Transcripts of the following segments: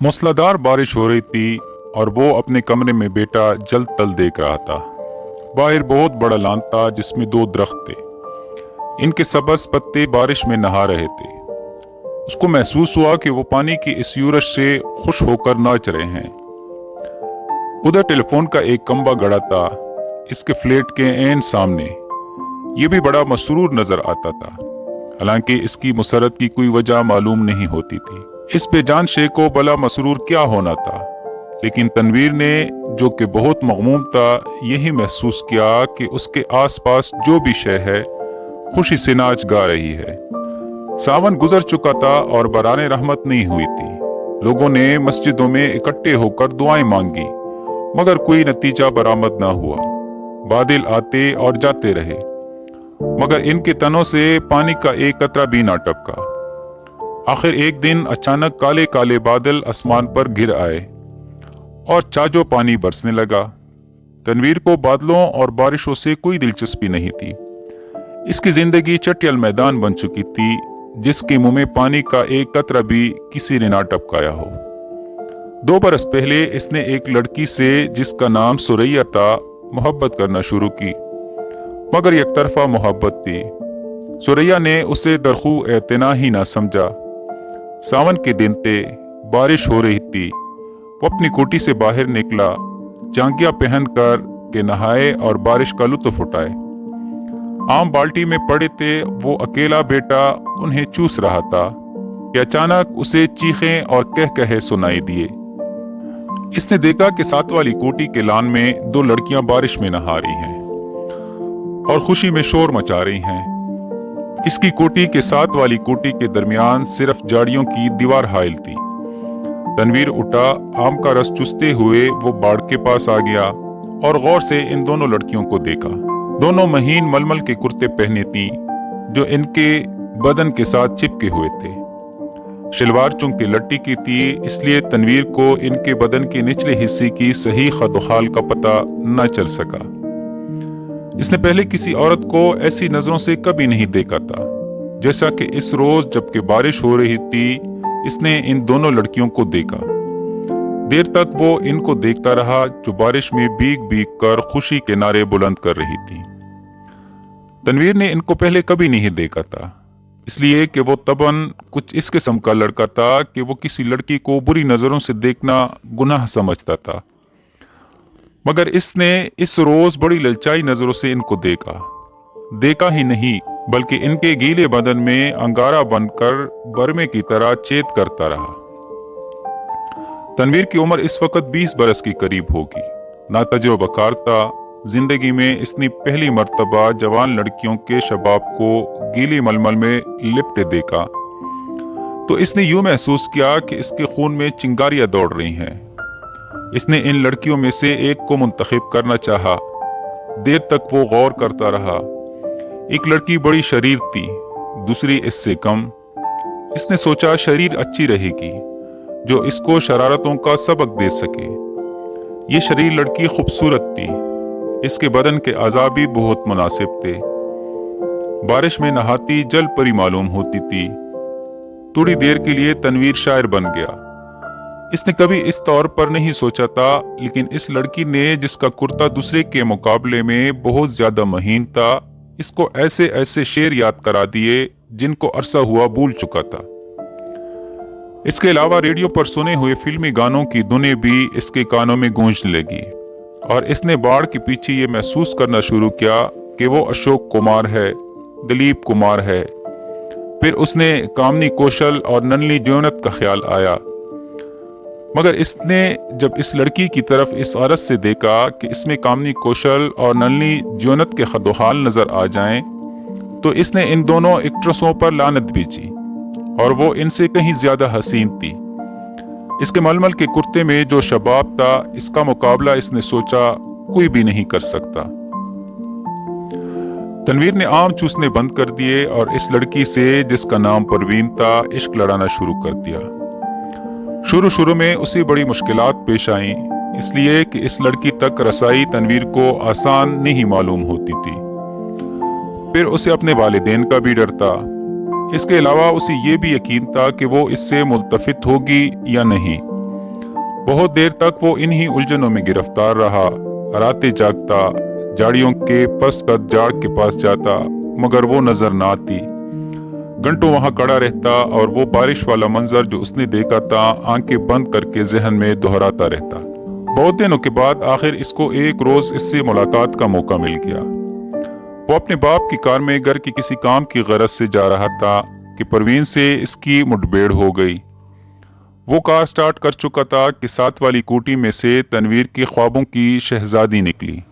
मूसलाधार बारिश हो रही थी और वो अपने कमरे में बेटा जल तल देख रहा था। बाहर बहुत बड़ा लान था जिसमें दो दरख्त थे। इनके सबज पत्ते बारिश में नहा रहे थे। उसको महसूस हुआ कि वो पानी की इस यूरश से खुश होकर नाच रहे हैं। उधर टेलीफोन का एक खंबा गड़ा था इसके फ्लैट के ऐन सामने। ये भी बड़ा मसरूर नजर आता था, हालांकि इसकी मुसरत की कोई वजह मालूम नहीं होती थी। इस बेजान शे को भला मसरूर क्या होना था, लेकिन तनवीर ने, जो कि बहुत मगमूम था, यही महसूस किया कि उसके आसपास जो भी शे है खुशी से नाच गा रही है। सावन गुजर चुका था और बराने रहमत नहीं हुई थी। लोगों ने मस्जिदों में इकट्ठे होकर दुआएं मांगी, मगर कोई नतीजा बरामद ना हुआ। बादल आते और जाते रहे, मगर इनके तनों से पानी का एक कतरा भी ना टपका। आखिर एक दिन अचानक काले काले बादल आसमान पर गिर आए और चाजो पानी बरसने लगा। तनवीर को बादलों और बारिशों से कोई दिलचस्पी नहीं थी। इसकी जिंदगी चटियल मैदान बन चुकी थी जिसके मुंह में पानी का एक कतरा भी किसी ने ना टपकाया हो। 2 बरस पहले इसने एक लड़की से, जिसका नाम सुरैया था, मोहब्बत करना शुरू की, मगर एक तरफा मोहब्बत थी। सुरैया ने उसे दरखू एतना ही ना समझा। सावन के दिन थे, बारिश हो रही थी। वो अपनी कोठी से बाहर निकला, जांगिया पहनकर के नहाए और बारिश का लुत्फ उठाए। आम बाल्टी में पड़े थे वो अकेला बेटा उन्हें चूस रहा था कि अचानक उसे चीखें और कह सुनाई दिए। इसने देखा कि साथ वाली कोठी के लान में 2 लड़कियां बारिश में नहा रही हैं और खुशी में शोर मचा रही हैं। इसकी कोठी के साथ वाली कोठी के दरमियान सिर्फ झाड़ियों की दीवार हाइल थी। तनवीर उठा, आम का रस चूसते हुए वो बाड़ के पास आ गया और गौर से इन दोनों लड़कियों को देखा। दोनों महीन मलमल के कुर्ते पहने थी जो इनके बदन के साथ चिपके हुए थे। शलवार चुंग की लट्टी की थी, इसलिए तनवीर को इनके बदन के निचले हिस्से की सही खदोखाल का पता न चल सका। इसने पहले किसी औरत को ऐसी नजरों से कभी नहीं देखा था जैसा कि इस रोज जबकि बारिश हो रही थी इसने इन दोनों लड़कियों को देखा। देर तक वो इनको देखता रहा जो बारिश में भीग भीग कर खुशी के नारे बुलंद कर रही थी। तनवीर ने इनको पहले कभी नहीं देखा था, इसलिए कि वो तबन कुछ इस किस्म का लड़का था कि वो किसी लड़की को बुरी नजरों से देखना गुनाह समझता था। मगर इसने इस रोज बड़ी ललचाई नजरों से इनको देखा ही नहीं, बल्कि इनके गीले बदन में अंगारा बनकर बरमे की तरह चेत करता रहा। तनवीर की उम्र इस वक्त 20 बरस की करीब होगी। नातजुर्बाकार था। जिंदगी में इसने पहली मर्तबा जवान लड़कियों के शबाब को गीली मलमल में लिपटे देखा तो इसने यूं महसूस किया कि इसके खून में चिंगारियां दौड़ रही हैं। इसने इन लड़कियों में से एक को मुंतखब करना चाहा। देर तक वो गौर करता रहा। एक लड़की बड़ी शरीर थी, दूसरी इससे कम। इसने सोचा शरीर अच्छी रहेगी जो इसको शरारतों का सबक दे सके। ये शरीर लड़की खूबसूरत थी। इसके बदन के अज़ा भी बहुत मुनासिब थे। बारिश में नहाती जल परी मालूम होती थी। थोड़ी देर के लिए तनवीर शायर बन गया। इसने कभी इस तौर पर नहीं सोचा था, लेकिन इस लड़की ने, जिसका कुर्ता दूसरे के मुकाबले में बहुत ज्यादा महीन था, इसको ऐसे ऐसे शेर याद करा दिए जिनको अरसा हुआ भूल चुका था। इसके अलावा रेडियो पर सुने हुए फिल्मी गानों की धुनें भी इसके कानों में गूंजने लगी और इसने बाढ़ के पीछे ये महसूस करना शुरू किया कि वो अशोक कुमार है, दिलीप कुमार है। फिर उसने कामनी कौशल और नन्ही ज्योनत का ख्याल आया, मगर इसने जब इस लड़की की तरफ इस औरत से देखा कि इसमें कामनी कौशल और नन्ही ज्योनत के खदोहाल नजर आ जाएं, तो इसने इन दोनों एक्ट्रेसों पर लानत भेजी और वो इनसे कहीं ज्यादा हसीन थी। इसके मलमल के कुर्ते में जो शबाब था, इसका मुकाबला इसने सोचा कोई भी नहीं कर सकता। तनवीर ने आम चूसने बंद कर दिए और इस लड़की से, जिसका नाम परवीन था, इश्क लड़ाना शुरू कर दिया। शुरू में उसे बड़ी मुश्किलात पेश आईं, इसलिए कि इस लड़की तक रसाई तनवीर को आसान नहीं मालूम होती थी। फिर उसे अपने वालिदैन का भी डर था। इसके अलावा उसे ये भी यकीन था कि वो इससे मुल्तफित होगी या नहीं। बहुत देर तक वो इन्हीं उलझनों में गिरफ्तार रहा। रातें जागता, झाड़ियों के पस कद झाड़ के पास जाता, मगर वो नजर ना आती। घंटों वहां खड़ा रहता और वो बारिश वाला मंजर जो उसने देखा था आंखें बंद करके जहन में दोहराता रहता। बहुत दिनों के बाद आखिर इसको एक रोज इससे मुलाकात का मौका मिल गया। वो अपने बाप की कार में घर की किसी काम की गरज से जा रहा था कि परवीन से इसकी मुठभेड़ हो गई। वो कार स्टार्ट कर चुका था कि साथ वाली कोठी में से तनवीर के ख्वाबों की शहजादी निकली।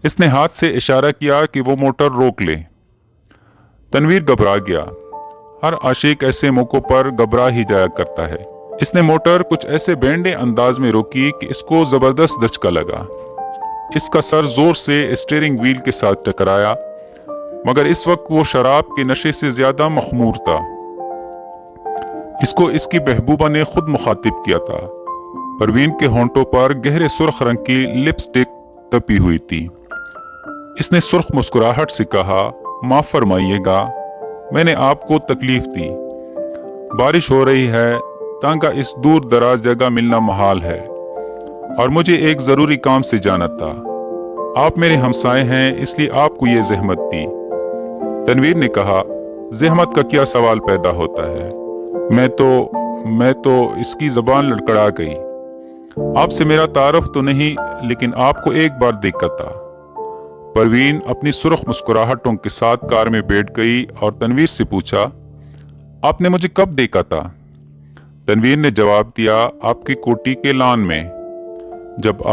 इसने हाथ से इशारा किया कि वो मोटर रोक ले। तनवीर घबरा गया। हर आशिक ऐसे मौकों पर घबरा ही जाया करता है। इसने मोटर कुछ ऐसे बैंडे अंदाज में रोकी कि इसको जबरदस्त धचका लगा। इसका सर जोर से स्टीयरिंग व्हील के साथ टकराया, मगर इस वक्त वो शराब के नशे से ज्यादा मखमूर था। इसको इसकी महबूबा ने खुद मुखातिब किया था। परवीन के होंठों पर गहरे सुर्ख रंग की लिपस्टिक तपी हुई थी। इसने सुर्ख मुस्कुराहट से कहा, माफ फरमाइएगा, मैंने आपको तकलीफ दी। बारिश हो रही है, तांगा इस दूर दराज जगह मिलना महाल है और मुझे एक जरूरी काम से जाना था। आप मेरे हमसाए हैं, इसलिए आपको ये जहमत दी। तनवीर ने कहा, जहमत का क्या सवाल पैदा होता है। मैं तो इसकी जबान लड़खड़ा गई। आपसे मेरा तारफ तो नहीं, लेकिन आपको एक बार देखा था। परवीन अपनी सुर्ख मुस्कुराहटों के साथ कार में बैठ गई और तनवीर से पूछा, आपने मुझे कब देखा था। तनवीर ने जवाब दिया, आपकी कोठी के लान में, जब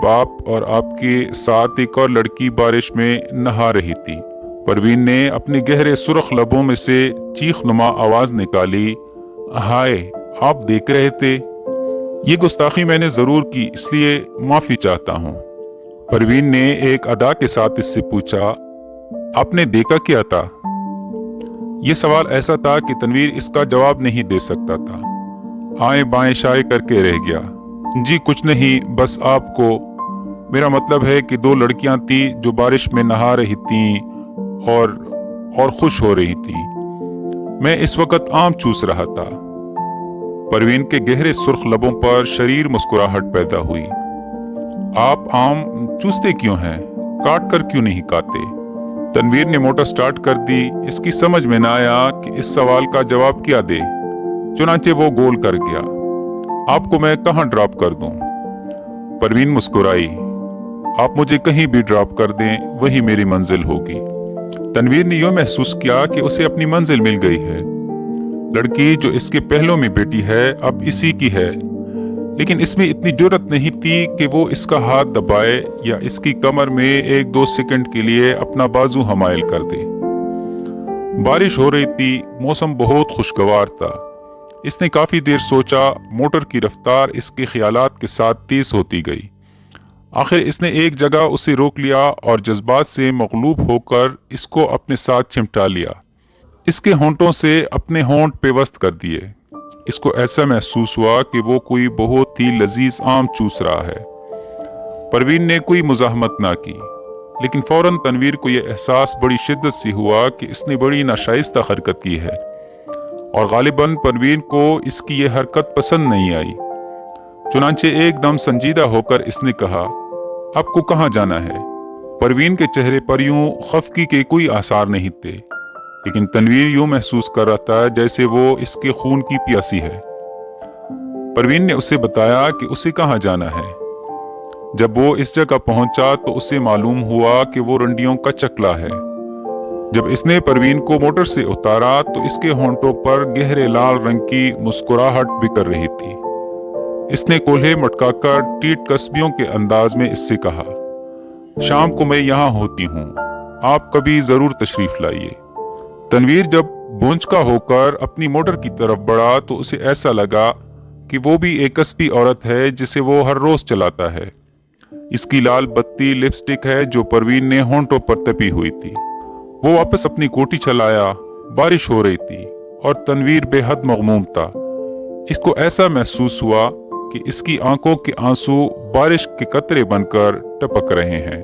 आप और आपके साथ एक और लड़की बारिश में नहा रही थी। परवीन ने अपने गहरे सुर्ख लबों में से चीख नुमा आवाज निकाली, हाय, आप देख रहे थे। ये गुस्ताखी मैंने जरूर की, इसलिए माफी चाहता हूँ। परवीन ने एक अदा के साथ इससे पूछा, आपने देखा क्या था। यह सवाल ऐसा था कि तनवीर इसका जवाब नहीं दे सकता था। आए बाएं शाये करके रह गया। जी कुछ नहीं, बस आपको, मेरा मतलब है कि दो लड़कियां थी जो बारिश में नहा रही थीं और खुश हो रही थीं। मैं इस वक्त आम चूस रहा था। परवीन के गहरे सुर्ख लबों पर शरीर मुस्कुराहट पैदा हुई। आप आम चूसते क्यों हैं, काट कर क्यों नहीं खाते। तनवीर ने मोटर स्टार्ट कर दी। इसकी समझ में न आया कि इस सवाल का जवाब क्या दे। चुनांचे वो गोल कर गया, आपको मैं कहाँ ड्रॉप कर दूं। परवीन मुस्कुराई, आप मुझे कहीं भी ड्रॉप कर दें, वही मेरी मंजिल होगी। तनवीर ने यूं महसूस किया कि उसे अपनी मंजिल मिल गई है। लड़की जो इसके पहलों में बैठी है अब इसी की है, लेकिन इसमें इतनी जुर्रत नहीं थी कि वो इसका हाथ दबाए या इसकी कमर में एक दो सेकंड के लिए अपना बाजू हमायल कर दे। बारिश हो रही थी, मौसम बहुत खुशगवार था। इसने काफी देर सोचा। मोटर की रफ्तार इसके ख्यालात के साथ तेज होती गई। आखिर इसने एक जगह उसे रोक लिया और जज्बात से मगलूब होकर इसको अपने साथ चिमटा लिया। इसके होंठों से अपने होंठ पेवस्त कर दिए। इसको ऐसा महसूस हुआ कि वो कोई बहुत ही लजीज आम चूस रहा है। परवीन ने कोई मुजाहमत ना की, लेकिन फौरन तनवीर को यह एहसास बड़ी शिद्दत से हुआ कि इसने बड़ी नाशाइस्ता हरकत की है और गालिबन परवीन को इसकी यह हरकत पसंद नहीं आई। चुनांचे एकदम संजीदा होकर इसने कहा, आपको कहाँ जाना है। परवीन के चेहरे पर यूं खफकी के कोई आसार नहीं थे, लेकिन तनवीर यूं महसूस कर रहा था जैसे वो इसके खून की प्यासी है। परवीन ने उसे बताया कि उसे कहाँ जाना है। जब वो इस जगह पहुंचा तो उसे मालूम हुआ कि वो रंडियों का चकला है। जब इसने परवीन को मोटर से उतारा तो इसके होंठों पर गहरे लाल रंग की मुस्कुराहट बिखर रही थी। इसने कोल्हे मटकाकर टीट कसबियों के अंदाज में इससे कहा, शाम को मैं यहाँ होती हूँ, आप कभी जरूर तशरीफ लाइए। तनवीर जब भोंचका होकर अपनी मोटर की तरफ बढ़ा तो उसे ऐसा लगा कि वो भी एक कस्बी औरत है जिसे वो हर रोज चलाता है। इसकी लाल बत्ती लिपस्टिक है जो परवीन ने होंठों पर तपी हुई थी। वो वापस अपनी कोठी चलाया। बारिश हो रही थी और तनवीर बेहद मगमूम था। इसको ऐसा महसूस हुआ कि इसकी आंखों के आंसू बारिश के कतरे बनकर टपक रहे हैं।